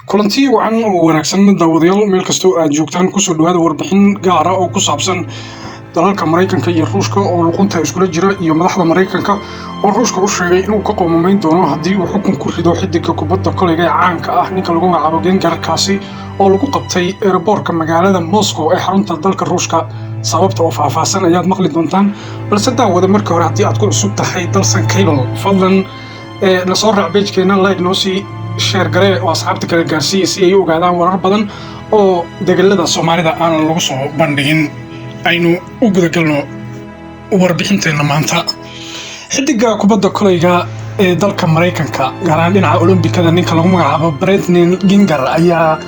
kulantii wacan oo wanaagsan daawadayaal meel kastoo aad joogtaan kusoo dhawaada warbixin gaar ah oo ku saabsan dalalka Mareykanka iyo Ruushka oo luqunta iskula jira iyo madaxda Mareykanka oo Ruushka u sheegay inuu ka qoomameyn doono haddii uu xukun ku rido xiddiga kubadda kolayga ee caanka ah ninka lagu magacaabo Gengarkaasi oo lagu qabtay airportka magaalada Moscow ee xarunta dalka Ruushka sababta oo faahfaahsan ayaad maqli doontaan balse daawada markii hore haddii aad ku cusub tahay dalsan cable fadlan la soo raac page-keena like noo sii share garee oo asxaabta kale gaarsiiya si ay u ogaadaan warar badan oo degalada Soomaalida aan lagu soo bandhigin aynu u gudagalno warbixinteena maanta. xiddiga kubadda kolayga ee dalka Mareykanka gaar ahaan dhinaca Olombikada ninka lagu magacaabo Brittney Griner ayaa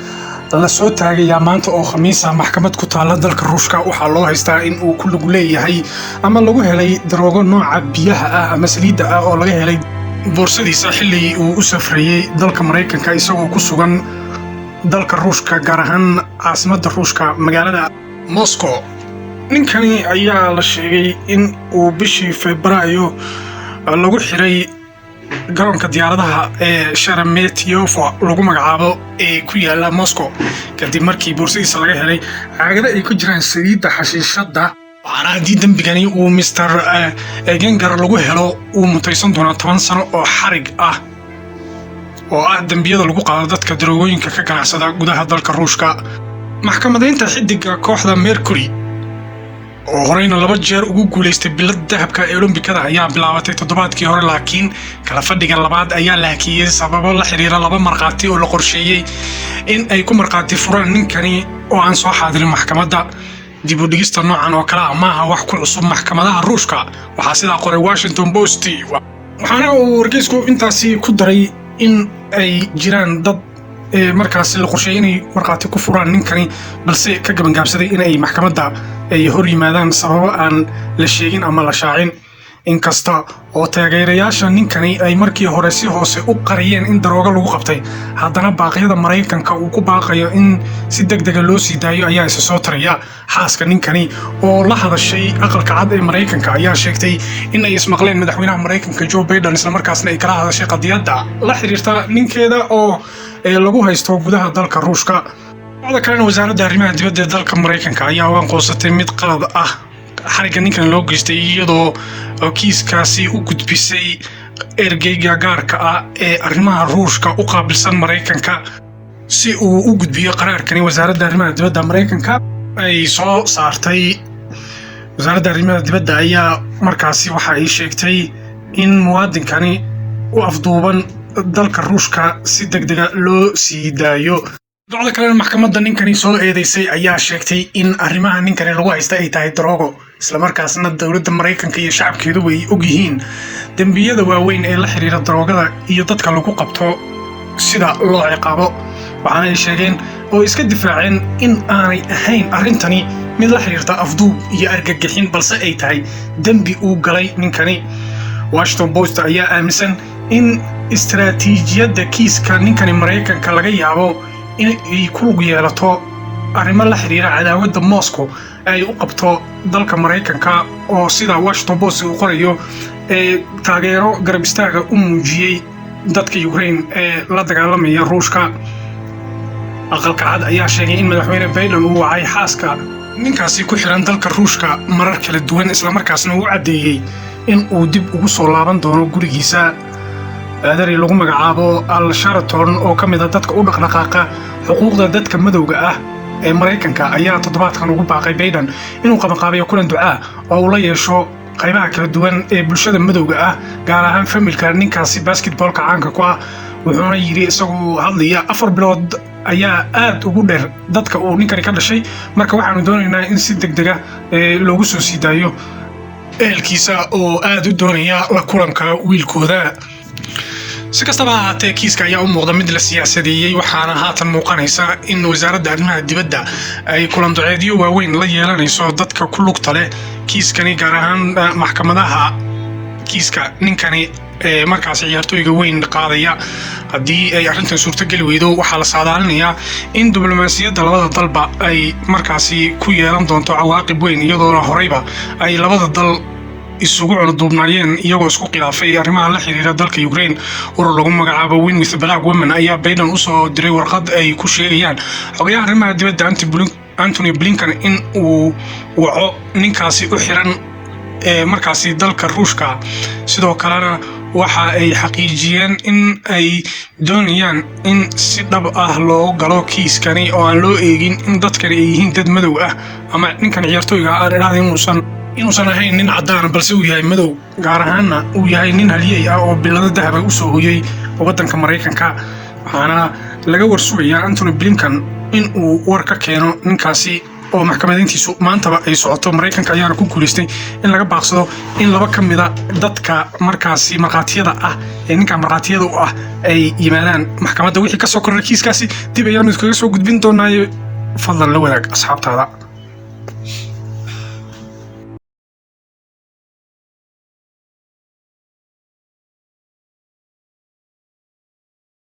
la soo taagayaa maanta oo Khamiisa maxkamad ku taala dalka Ruushka waxaa loo haystaa in uu ku lug leeyahay ama lagu helay daroogo nooca biyaha ah ama saliidda ah oo laga helay boorsadiisa xilli uu u safrayay dalka Mareykanka isagoo ku sugan dalka Ruushka gaar ahaan caasimadda Ruushka magaalada Moscow. ninkani ayaa la sheegay in uu bishii Febraayo lagu xiray garoonka diyaaradaha ee Sheremetyevo lagu magacaabo ee ku yaala Moscow kadib markii boorsadiisa laga helay caagada ay ku jiraan saliidda xashiishada. waxaana haddii dembigani uu Mr. Gengar lagu helo uu mutaysan doonaa 10 sano oo xarig ah oo ah dembiyada lagu qaado dadka daroogooyinka ka ganacsada gudaha dalka Ruushka. maxkamadeynta xiddiga kooxda Mercury oo horeyna 2 jeer ugu guuleystay bilad dahabka ee Olombikada ayaa bilaabatay toddobaadkii hore laakiin kala fadhiga labaad ayaa la hakiyay sababo la xiriira 2 marqaati oo la qorsheeyay in ay ku marqaati furaan ninkani oo aan soo xaadirin maxkamadda. dib u dhigista noocan oo kale ma aha wax ku cusub maxkamadaha Ruushka waxaa sidaa qoray Washington Post. waxaana uu wargeysku intaasi ku daray in ay jiraan dad markaas la qorsheeyay inay marqaati ku furaan ninkani balse ka gabangaabsaday in ay maxkamadda ay hor yimaadaan sababo aan la sheegin ama la shaacin. inkasta oo taageerayaasha ninkani ay markii hore si hoose u qariyeen in daroogo lagu qabtay haddana baaqyada Mareykanka uu ku baaqayo in si degdeg ah loo sii daayo ayaa isa soo taraya. xaaska ninkani oo la hadashay aqalka cad ee Mareykanka ayaa sheegtay in ay ismaqleen madaxweynaha Mareykanka Joe Biden isla markaasna ay kala hadashay qadiyadda la xiriirta ninkeeda oo lagu haysto gudaha dalka Ruushka. wada kalena wasaaradda arrimaha dibadda ee dalka Mareykanka ayaa qoonsatay mid qalad ah xariga ninkan loo geystay iyadoo kiiskaasi u gudbisay ergeyga gaarka ah ee arrimaha Ruushka u qaabilsan Mareykanka si uu u gudbiyo qaraarkani wasaaradda arrimaha dibadda Mareykanka ay soo saartay. wasaaradda arrimaha dibadda ayaa markaasi waxa ay sheegtay in muwaadinkani u afduuban dalka Ruushka si degdeg ah loo sii daayo. dacwada kale maxkamadda ninkani soo eedeysay ayaa sheegtay in arrimaha ninkani lagu haysta ay tahay daroogo isla markaasna dawladda Mareykanka iyo shacabkeedu way og yihiin dembiyada waaweyn ee la xiriira daroogada iyo dadka lagu qabto sida loo ciqaabo. waxaana ay sheegeen oo iska difaaceen in aanay ahayn arrintani mid la xiriirta afduub iyo argagixin balse ay tahay dembi uu galay ninkani. Washington Post ayaa aaminsan in istiraatiijiyadda kiiska ninkani Mareykanka laga yaabo in ay ku lug yeelato arrimo la xiriira cadaawadda Moscow ay u qabto dalka Mareykanka oo sida Washington Post uu qorayo taageero garab istaaga u muujiyay dadka Ukraine ee la dagaalamaya Ruushka. aqalka cad ayaa sheegay in madaxweyne Biden uu wacay xaaska ninkaasi ku xiran dalka Ruushka marar kala duwan isla markaasna uu cadeeyay in uu dib ugu soo laaban doono gurigiisa. aadari lagu magacaabo Al Sharaton oo ka mid ah dadka u dhaqdhaqaaqa xuquuqda dadka madowga ah ee Mareykanka ayaa toddobaadkan ugu baaqay Biden inuu qabanqaabiyo kulan ducaa oo uu la yeesho qaybaha kala duwan ee bulshada madowga ah gaar ahaan familka ninkaasi basketballka caanka ku ah. wuxuuna yiri isagoo hadlaya 4 bilood ayaa aad ugu dheer dadka uu ninkani ka dhashay marka waxaanu doonaynaa in si degdeg ah loogu soo sii daayo ehelkiisa oo aad u doonaya la kulanka wiilkooda. si kastaba ha ahaatee kiiska ayaa u muuqda mid la siyaasadeeyay waxaana haatan muuqanaysa in wasaaradda arrimaha dibadda ay kulan duceedyo waaweyn la yeelanayso dadka ku lugta leh kiiskani gaar ahaan maxkamadaha kiiska ninkani markaas ciyaartooyga weyn qaadaya. haddii ay arrintan suurtageli weydo waxaa la saadaalinayaa in diblomaasiyadda labada dalba ay markaasi ku yeelan doonto cawaaqib weyn iyadoona horeyba ay labada dal isugu cunduubnaayeen iyagoo isku khilaafay arrimaha la xiriira dalka Ukraine. Urur lagu magacaabo Win with Black Women ayaa Biden u soo diray warqad ay ku sheegayaan xogayaha arrimaha dibadda Antony Blinken in uu waco ninkaasi u xiran markaasi dalka Ruushka. sidoo kalena waxa ay xaqiijiyeen in ay doonayaan in si dhab ah loo galo kiiskani oo aan loo eegin in dadkani ay yihiin dad madow ah ama ninkan ciyaartooyga ah ilaahay inuusan ahayn nin cadaan balse uu yahay madow, gaar ahaanna uu yahay nin haliyey ah oo bilado dahab ah u soo hoyay waddanka Mareykanka. waxaana laga warsugayaa Antony Blinken in uu war ka keeno ninkaasi oo maxkamadiintiisu maantaba ay socoto. Mareykanka ayaana ku guuleystay in laga baaqsado in laba ka mid ah dadka markaasi marqaatiyada ah ee ninka marqaatiyada u ah ay yimaadaan maxkamadda. wixii ka soo kordhay kiiskaasi dib ayaanu iskaga soo gudbin doonaa. fadlan la wadaag asxaabtaada.